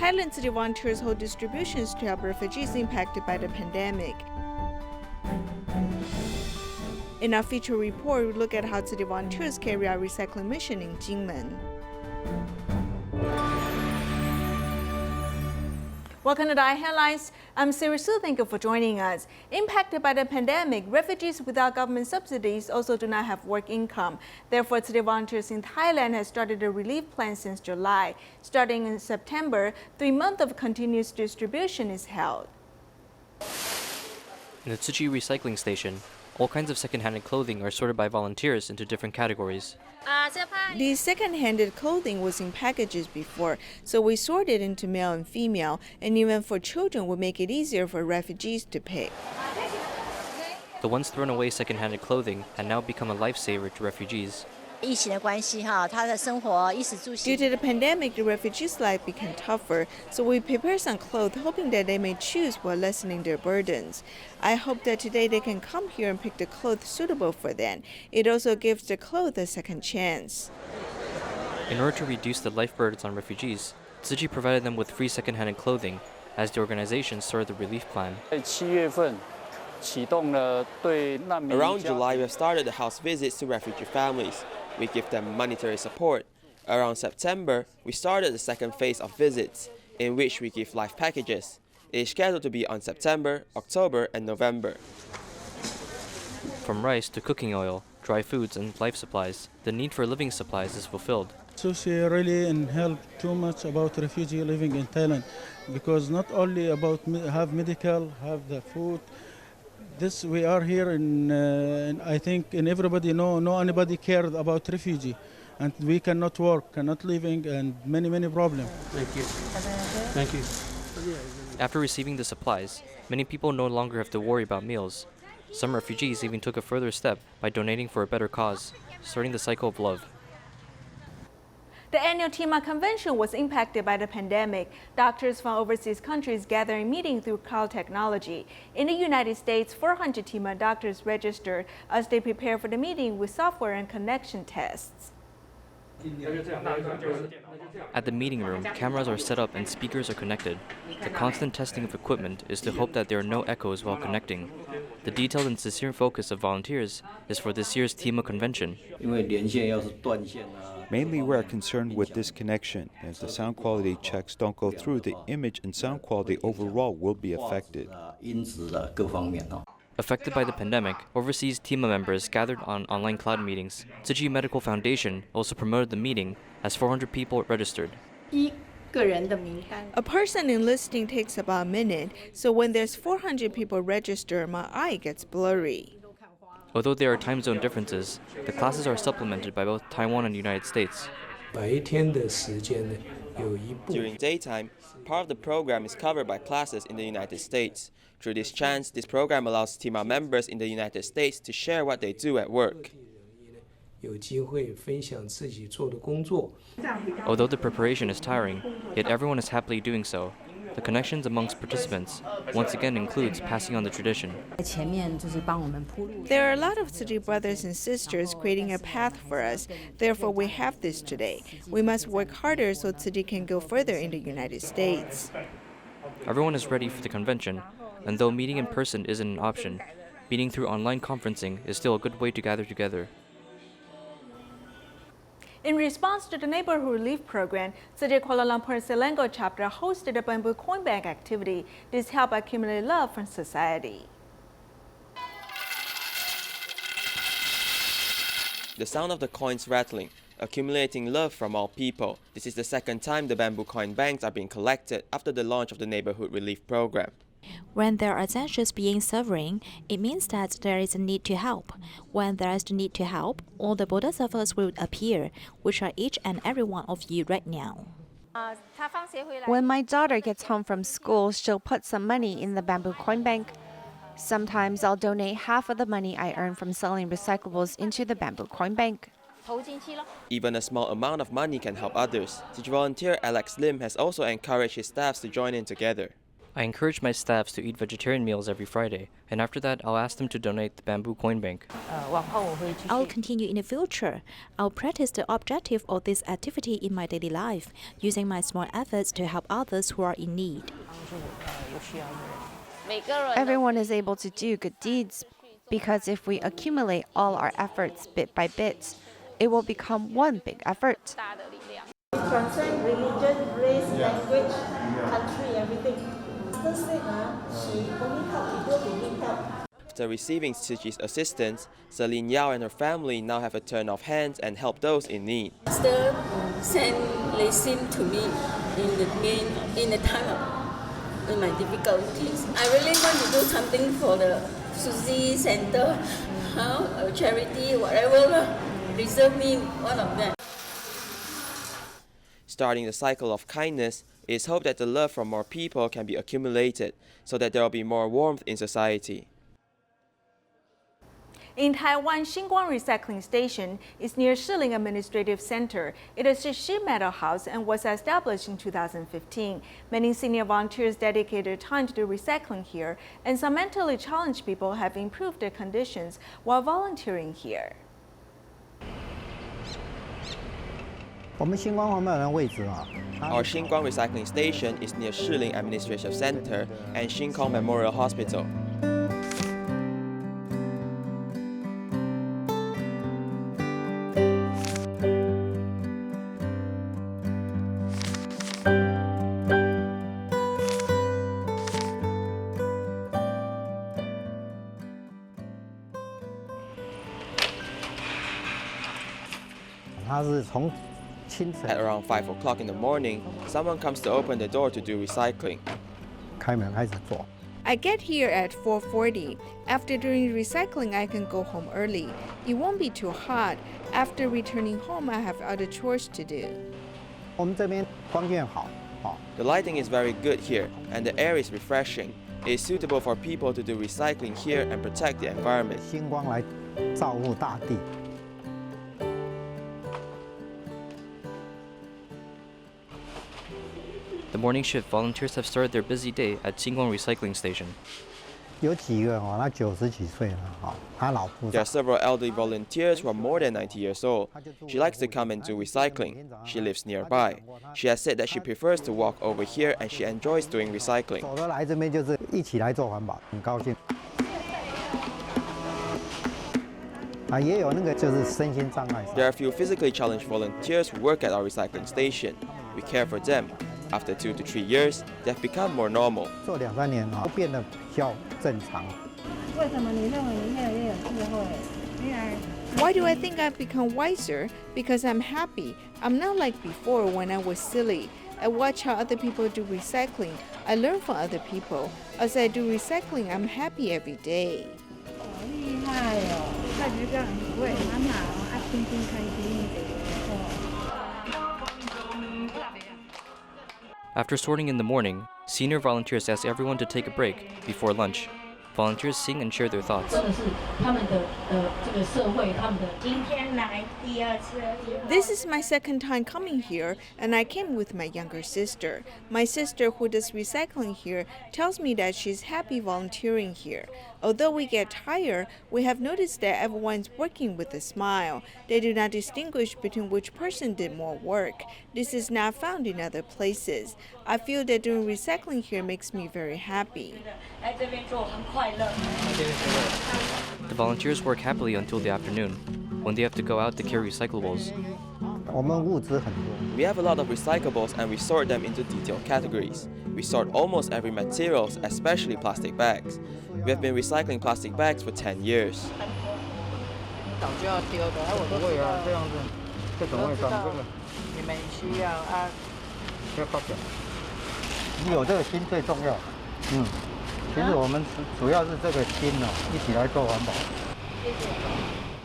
Thailand Tzu Chi volunteers hold distributions to help refugees impacted by the pandemic. In our feature report, we look at how Tzu Chi volunteers carry out recycling mission in Kinmen. Welcome to DaAi Headlines. I'm Siri Su. Thank you for joining us. Impacted by the pandemic, refugees without government subsidies also do not have work income. Therefore, Tzu Chi volunteers in Thailand has started a relief plan since July. Starting in September, 3 months of continuous distribution is held. In the Tzu Chi recycling station, all kinds of second-handed clothing are sorted by volunteers into different categories. The second-handed clothing was in packages before, so we sorted into male and female, and even for children would make it easier for refugees to pick. The once thrown away second-handed clothing had now become a lifesaver to refugees. Due to the pandemic, the refugees' life became tougher, so we prepared some clothes hoping that they may choose while lessening their burdens. I hope that today they can come here and pick the clothes suitable for them. It also gives the clothes a second chance. In order to reduce the life burdens on refugees, Tzu Chi provided them with free second-handed clothing as the organization started the relief plan. Around July, we have started the house visits to refugee families. We give them monetary support. Around September, we started the second phase of visits, in which we give life packages. It is scheduled to be on September, October, and November. From rice to cooking oil, dry foods, and life supplies, the need for living supplies is fulfilled. Tzu Chi really help too much about refugee living in Thailand, because not only about have medical, have the food. This we are here in I think in everybody know anybody cared about refugee, and we cannot work, cannot living, and many problems. Thank you. Thank you. After receiving the supplies, many people no longer have to worry about meals. Some refugees even took a further step by donating for a better cause, starting the cycle of love. The annual TIMA Convention was impacted by the pandemic. Doctors from overseas countries gather in meeting through cloud technology. In the United States, 400 TIMA doctors registered as they prepare for the meeting with software and connection tests. At the meeting room, cameras are set up and speakers are connected. The constant testing of equipment is to hope that there are no echoes while connecting. The detailed and sincere focus of volunteers is for this year's TIMA Convention. Mainly we are concerned with disconnection, as the sound quality checks don't go through, the image and sound quality overall will be affected. Affected by the pandemic, overseas TIMA members gathered on online cloud meetings. Tzu Chi Medical Foundation also promoted the meeting as 400 people registered. A person enlisting takes about a minute, so when there's 400 people registered, my eye gets blurry. Although there are time zone differences, the classes are supplemented by both Taiwan and the United States. During daytime, part of the program is covered by classes in the United States. Through this chance, this program allows TIMA members in the United States to share what they do at work. Although the preparation is tiring, yet everyone is happily doing so. The connections amongst participants once again includes passing on the tradition. There are a lot of Tzu Chi brothers and sisters creating a path for us. Therefore, we have this today. We must work harder so Tzu Chi can go further in the United States. Everyone is ready for the convention, and though meeting in person isn't an option, meeting through online conferencing is still a good way to gather together. In response to the Neighborhood Relief Program, Tzu Chi Kuala Lumpur Selangor chapter hosted a bamboo coin bank activity. This helped accumulate love from society. The sound of the coins rattling, accumulating love from all people. This is the second time the bamboo coin banks are being collected after the launch of the Neighborhood Relief Program. When there are tensions being suffering, it means that there is a need to help. When there is the need to help, all the bodhisattvas will appear, which are each and every one of you right now. When my daughter gets home from school, she'll put some money in the bamboo coin bank. Sometimes I'll donate half of the money I earn from selling recyclables into the bamboo coin bank. Even a small amount of money can help others. Tzu Chi volunteer Alex Lim has also encouraged his staffs to join in together. I encourage my staffs to eat vegetarian meals every Friday, and after that, I'll ask them to donate the bamboo coin bank. I'll continue in the future. I'll practice the objective of this activity in my daily life, using my small efforts to help others who are in need. Everyone is able to do good deeds because if we accumulate all our efforts bit by bit, it will become one big effort. Transcend religion, race, language, country, everything. She only helped people who need help. After receiving Tzu Chi's assistance, Celine Yao and her family now have a turn of hands and help those in need. Sister sent Lacing to me in the time of my difficulties. I really want to do something for the Tzu Chi Center, charity, whatever. Reserve me one of them. Starting the cycle of kindness, it is hoped that the love from more people can be accumulated so that there will be more warmth in society. In Taiwan, Xinguang Recycling Station is near Shiling Administrative Center. It is a sheet metal house and was established in 2015. Many senior volunteers dedicated time to do recycling here, and some mentally challenged people have improved their conditions while volunteering here. Our Xinguang Recycling Station is near Shiling Administrative Center and Xingkong Memorial Hospital. At around 5 o'clock in the morning, someone comes to open the door to do recycling. I get here at 4:40. After doing recycling, I can go home early. It won't be too hot. After returning home, I have other chores to do. The lighting is very good here, and the air is refreshing. It is suitable for people to do recycling here and protect the environment. The morning shift volunteers have started their busy day at Xinguang Recycling Station. There are several elderly volunteers who are more than 90 years old. She likes to come and do recycling. She lives nearby. She has said that she prefers to walk over here and she enjoys doing recycling. There are a few physically challenged volunteers who work at our recycling station. We care for them. After 2 to 3 years, they have become more normal. Why do I think I've become wiser? Because I'm happy. I'm not like before when I was silly. I watch how other people do recycling. I learn from other people. As I do recycling, I'm happy every day. After sorting in the morning, senior volunteers ask everyone to take a break before lunch. Volunteers sing and share their thoughts. This is my second time coming here, and I came with my younger sister. My sister, who does recycling here, tells me that she's happy volunteering here. Although we get tired, we have noticed that everyone's working with a smile. They do not distinguish between which person did more work. This is not found in other places. I feel that doing recycling here makes me very happy. The volunteers work happily until the afternoon, when they have to go out to carry recyclables. We have a lot of recyclables and we sort them into detailed categories. We sort almost every materials, especially plastic bags. We have been recycling plastic bags for 10 years.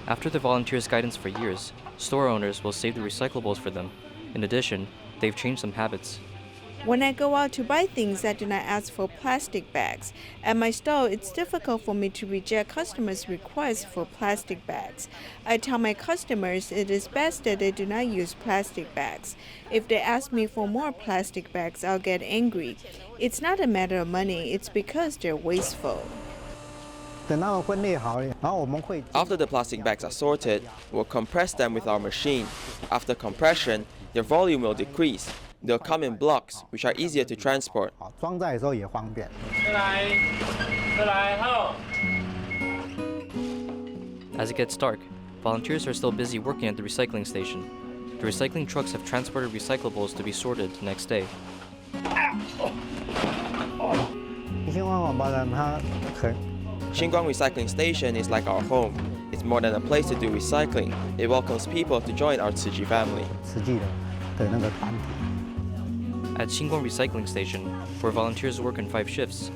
After the volunteers' guidance for years, store owners will save the recyclables for them. In addition, they've changed some habits. When I go out to buy things, I do not ask for plastic bags. At my stall, it's difficult for me to reject customers' requests for plastic bags. I tell my customers it is best that they do not use plastic bags. If they ask me for more plastic bags, I'll get angry. It's not a matter of money, it's because they're wasteful. After the plastic bags are sorted, we'll compress them with our machine. After compression, their volume will decrease. They'll come in blocks, which are easier to transport. As it gets dark, volunteers are still busy working at the recycling station. The recycling trucks have transported recyclables to be sorted the next day. Xinguang Recycling Station is like our home. It's more than a place to do recycling. It welcomes people to join our Tzu Chi family. At Xinguang Recycling Station, where volunteers work in 5 shifts,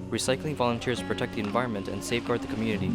recycling volunteers protect the environment and safeguard the community.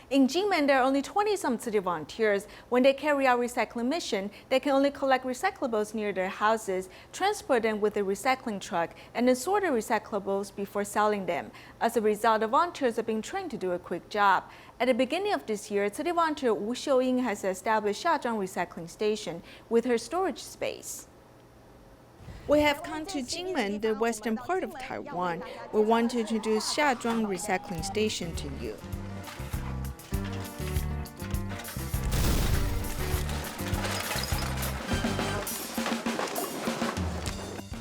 In Kinmen, there are only 20-some city volunteers. When they carry out recycling mission, they can only collect recyclables near their houses, transport them with a recycling truck, and then sort the recyclables before selling them. As a result, the volunteers are being trained to do a quick job. At the beginning of this year, city volunteer Wu Xiuying has established Xiazhuang Recycling Station with her storage space. We have come to Kinmen, the western part of Taiwan. We want to introduce Xiazhuang Recycling Station to you.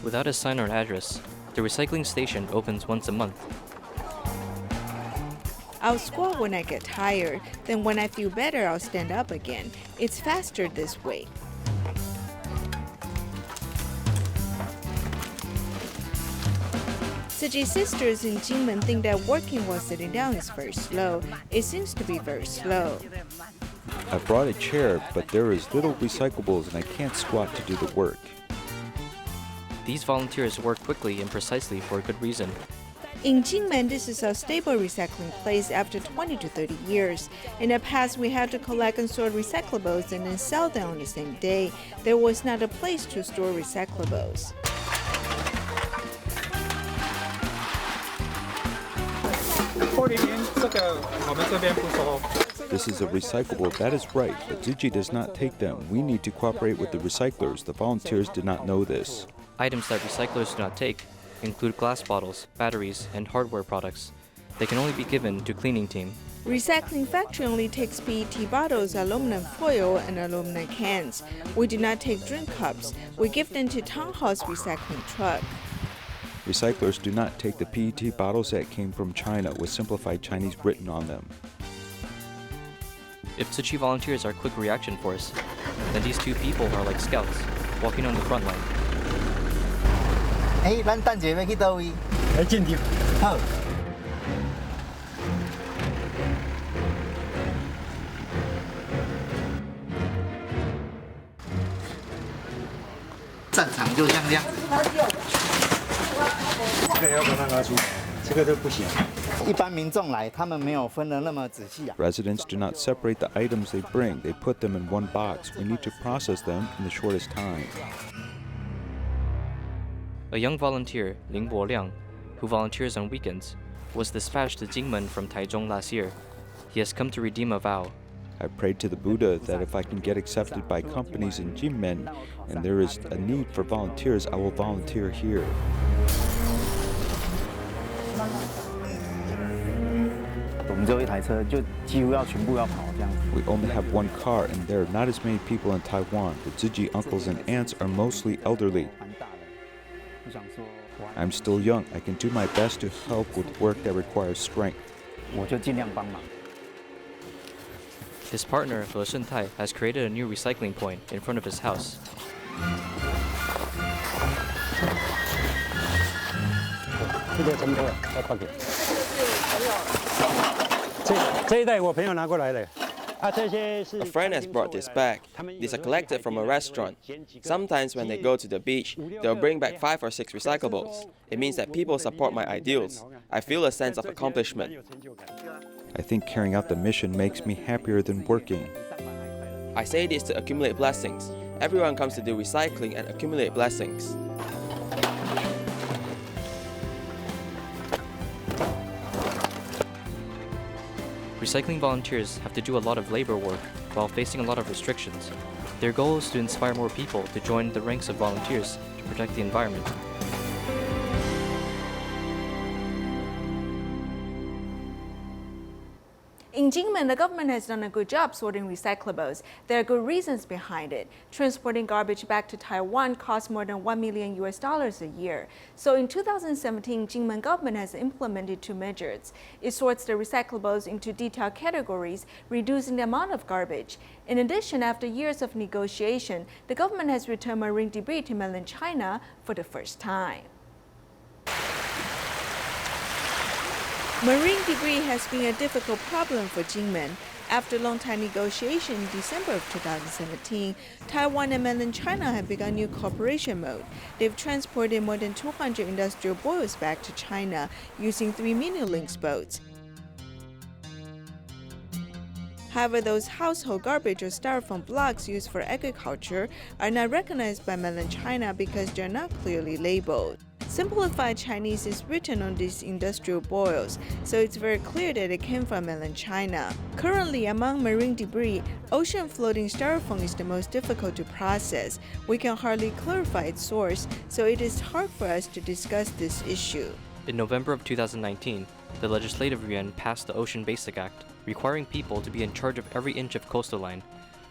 Without a sign or an address, the recycling station opens once a month. I'll squat when I get tired, then when I feel better, I'll stand up again. It's faster this way. Tzu Chi sisters in Kinmen think that working while sitting down is very slow. It seems to be very slow. I brought a chair, but there is little recyclables and I can't squat to do the work. These volunteers work quickly and precisely for a good reason. In Kinmen, this is a stable recycling place after 20 to 30 years. In the past, we had to collect and sort recyclables and then sell them on the same day. There was not a place to store recyclables. This is a recyclable, that is right, but Tzu Chi does not take them. We need to cooperate with the recyclers. The volunteers did not know this. Items that recyclers do not take include glass bottles, batteries, and hardware products. They can only be given to cleaning team. Recycling factory only takes PET bottles, aluminum foil, and aluminum cans. We do not take drink cups. We give them to town hall's recycling truck. Recyclers do not take the PET bottles that came from China with simplified Chinese written on them. If Tzu Chi volunteers are quick reaction force, then these 2 people are like scouts, walking on the front line. Residents do not separate the items they bring. They put them in one box. We need to process them in the shortest time. A young volunteer, Ling Bo Liang, who volunteers on weekends, was dispatched to Kinmen from Taichung last year. He has come to redeem a vow. I prayed to the Buddha that if I can get accepted by companies in Kinmen and there is a need for volunteers, I will volunteer here. We only have one car and there are not as many people in Taiwan. The Tzu Chi uncles and aunts are mostly elderly. I'm still young. I can do my best to help with work that requires strength. His partner, He Shuntai, has created a new recycling point in front of his house. A friend has brought this back. These are collected from a restaurant. Sometimes when they go to the beach, they'll bring back 5 or 6 recyclables. It means that people support my ideals. I feel a sense of accomplishment. I think carrying out the mission makes me happier than working. I say this to accumulate blessings. Everyone comes to do recycling and accumulate blessings. Recycling volunteers have to do a lot of labor work while facing a lot of restrictions. Their goal is to inspire more people to join the ranks of volunteers to protect the environment. In Kinmen, the government has done a good job sorting recyclables. There are good reasons behind it. Transporting garbage back to Taiwan costs more than $1 million a year. So in 2017, Kinmen government has implemented 2 measures. It sorts the recyclables into detailed categories, reducing the amount of garbage. In addition, after years of negotiation, the government has returned marine debris to mainland China for the first time. Marine debris has been a difficult problem for Kinmen. After long-time negotiation in December of 2017, Taiwan and mainland China have begun new cooperation mode. They've transported more than 200 industrial boils back to China using 3 mini-links boats. However, those household garbage or styrofoam blocks used for agriculture are not recognized by mainland China because they're not clearly labeled. Simplified Chinese is written on these industrial boils, so it's very clear that it came from mainland China. Currently, among marine debris, ocean floating styrofoam is the most difficult to process. We can hardly clarify its source, so it is hard for us to discuss this issue. In November of 2019, the Legislative Yuan passed the Ocean Basic Act, requiring people to be in charge of every inch of coastal line.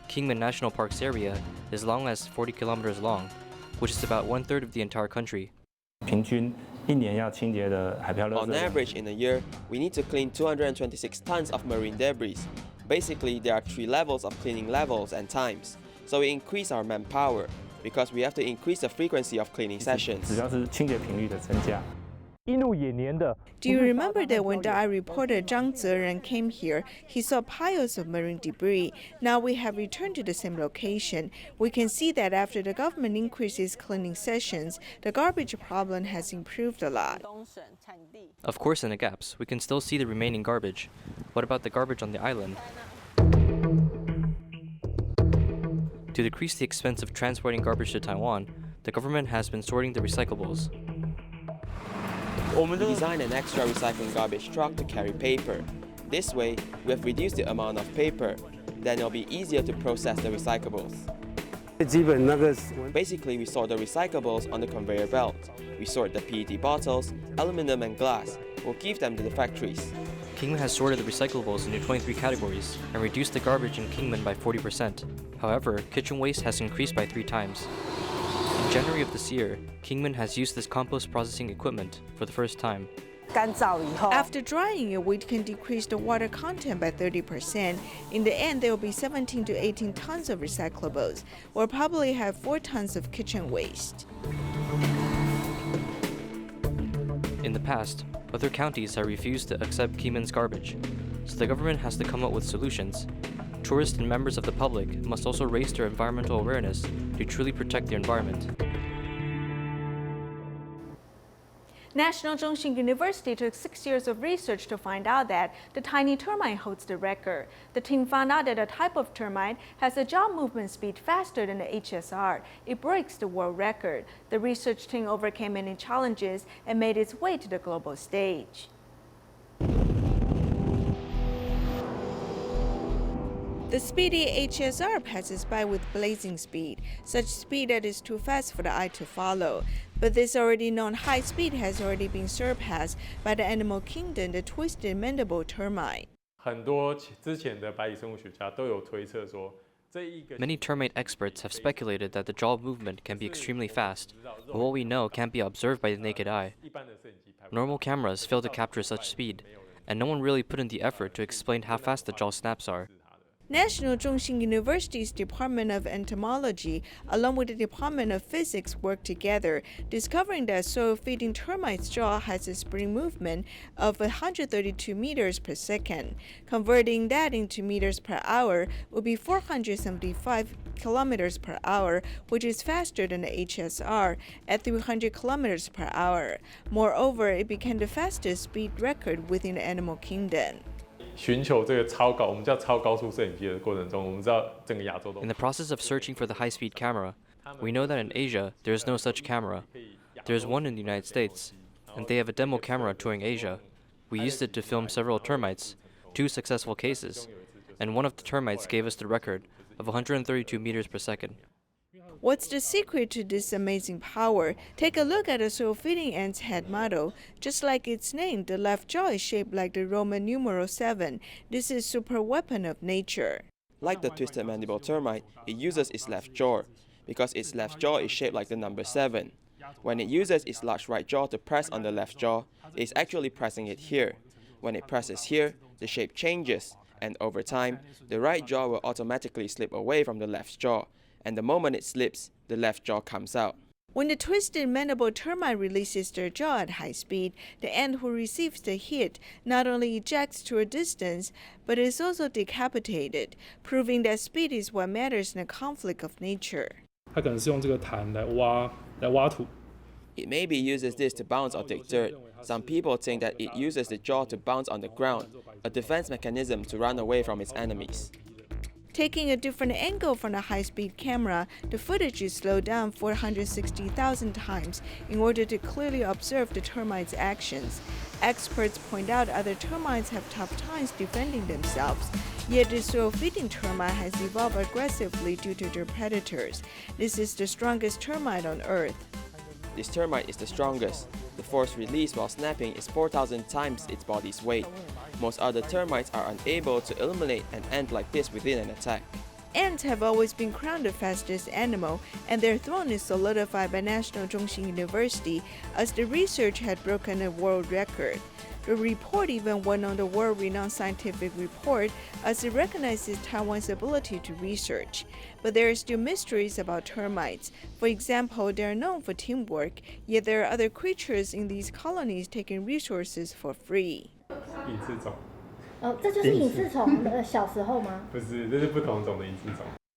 Kinmen National Park's area is as long as 40 kilometers long, which is about 1/3 of the entire country. On average, in a year, we need to clean 226 tons of marine debris. Basically, there are 3 levels of cleaning levels and times. So we increase our manpower because we have to increase the frequency of cleaning sessions. Do you remember that when DaAi reporter Zhang Zeren came here, he saw piles of marine debris? Now we have returned to the same location. We can see that after the government increases cleaning sessions, the garbage problem has improved a lot. Of course, in the gaps, we can still see the remaining garbage. What about the garbage on the island? To decrease the expense of transporting garbage to Taiwan, the government has been sorting the recyclables. We designed an extra recycling garbage truck to carry paper. This way, we have reduced the amount of paper. Then it'll be easier to process the recyclables. Basically, we sort the recyclables on the conveyor belt. We sort the PET bottles, aluminum and glass. We'll give them to the factories. Kinmen has sorted the recyclables into 23 categories and reduced the garbage in Kinmen by 40%. However, kitchen waste has increased by 3 times. In January of this year, Kinmen has used this compost processing equipment for the first time. After drying it, we can decrease the water content by 30%. In the end, there will be 17 to 18 tons of recyclables. We'll probably have 4 tons of kitchen waste. In the past, other counties have refused to accept Kinmen's garbage, so the government has to come up with solutions. Tourists and members of the public must also raise their environmental awareness to truly protect the environment. National Zhongxin University took 6 years of research to find out that the tiny termite holds the record. The team found out that a type of termite has a jaw movement speed faster than the HSR. It breaks the world record. The research team overcame many challenges and made its way to the global stage. The speedy HSR passes by with blazing speed, such speed that is too fast for the eye to follow. But this already known high speed has already been surpassed by the animal kingdom, the twisted mandible termite. Many termite experts have speculated that the jaw movement can be extremely fast, but what we know can't be observed by the naked eye. Normal cameras fail to capture such speed, and no one really put in the effort to explain how fast the jaw snaps are. National Zhongxin University's Department of Entomology, along with the Department of Physics, worked together, discovering that soil-feeding termites' jaw has a spring movement of 132 meters per second. Converting that into meters per hour would be 475 kilometers per hour, which is faster than the HSR at 300 kilometers per hour. Moreover, it became the fastest speed record within the animal kingdom. In the process of searching for the high-speed camera, we know that in Asia, there is no such camera. There is one in the United States, and they have a demo camera touring Asia. We used it to film several termites, 2 successful cases, and one of the termites gave us the record of 132 meters per second. What's the secret to this amazing power? Take a look at a soil-feeding ant's head model. Just like its name, the left jaw is shaped like the Roman numeral 7. This is super weapon of nature. Like the twisted mandible termite, it uses its left jaw. Because its left jaw is shaped like the number 7. When it uses its large right jaw to press on the left jaw, it is actually pressing it here. When it presses here, the shape changes, and over time, the right jaw will automatically slip away from the left jaw. And the moment it slips, the left jaw comes out. When the twisted mandible termite releases their jaw at high speed, the ant who receives the hit not only ejects to a distance, but is also decapitated, proving that speed is what matters in a conflict of nature. It maybe uses this to bounce or dig dirt. Some people think that it uses the jaw to bounce on the ground, a defense mechanism to run away from its enemies. Taking a different angle from the high-speed camera, the footage is slowed down 460,000 times in order to clearly observe the termites' actions. Experts point out other termites have tough times defending themselves, yet the soil-feeding termite has evolved aggressively due to their predators. This is the strongest termite on Earth. This termite is the strongest. The force released while snapping is 4,000 times its body's weight. Most other termites are unable to eliminate an ant like this within an attack. Ants have always been crowned the fastest animal, and their throne is solidified by National Zhongxin University, as the research had broken a world record. The report even won on the world-renowned scientific report, as it recognizes Taiwan's ability to research. But there are still mysteries about termites. For example, they are known for teamwork, yet there are other creatures in these colonies taking resources for free.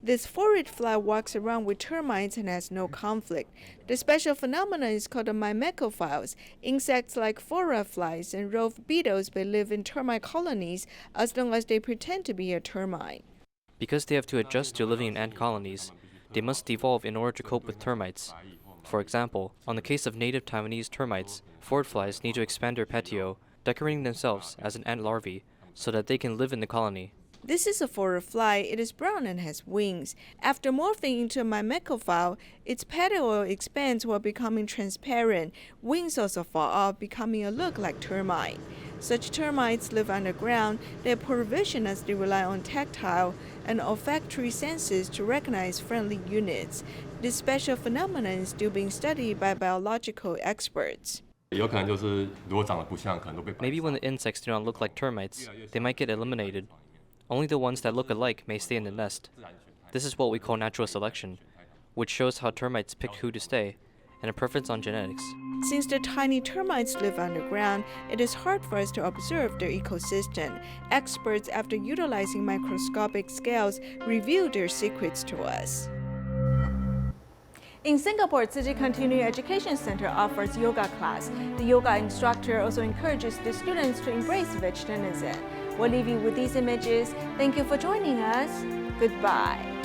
This forage fly walks around with termites and has no conflict. The special phenomenon is called the myrmecophiles. Insects like phora flies and rove beetles may live in termite colonies as long as they pretend to be a termite. Because they have to adjust to living in ant colonies, they must evolve in order to cope with termites. For example, on the case of native Taiwanese termites, phora flies need to expand their petio, decorating themselves as an ant larvae so that they can live in the colony. This is a phora fly. It is brown and has wings. After morphing into a myrmecophile, its petiole expands while becoming transparent. Wings also fall off, becoming a look like termite. Such termites live underground. They are poor vision as they rely on tactile and olfactory senses to recognize friendly units. This special phenomenon is still being studied by biological experts. Maybe when the insects do not look like termites, they might get eliminated. Only the ones that look alike may stay in the nest. This is what we call natural selection, which shows how termites picked who to stay, and a preference on genetics. Since the tiny termites live underground, it is hard for us to observe their ecosystem. Experts, after utilizing microscopic scales, reveal their secrets to us. In Singapore, Tzu Chi Continuing Education Center offers yoga class. The yoga instructor also encourages the students to embrace vegetarianism. We'll leave you with these images. Thank you for joining us. Goodbye.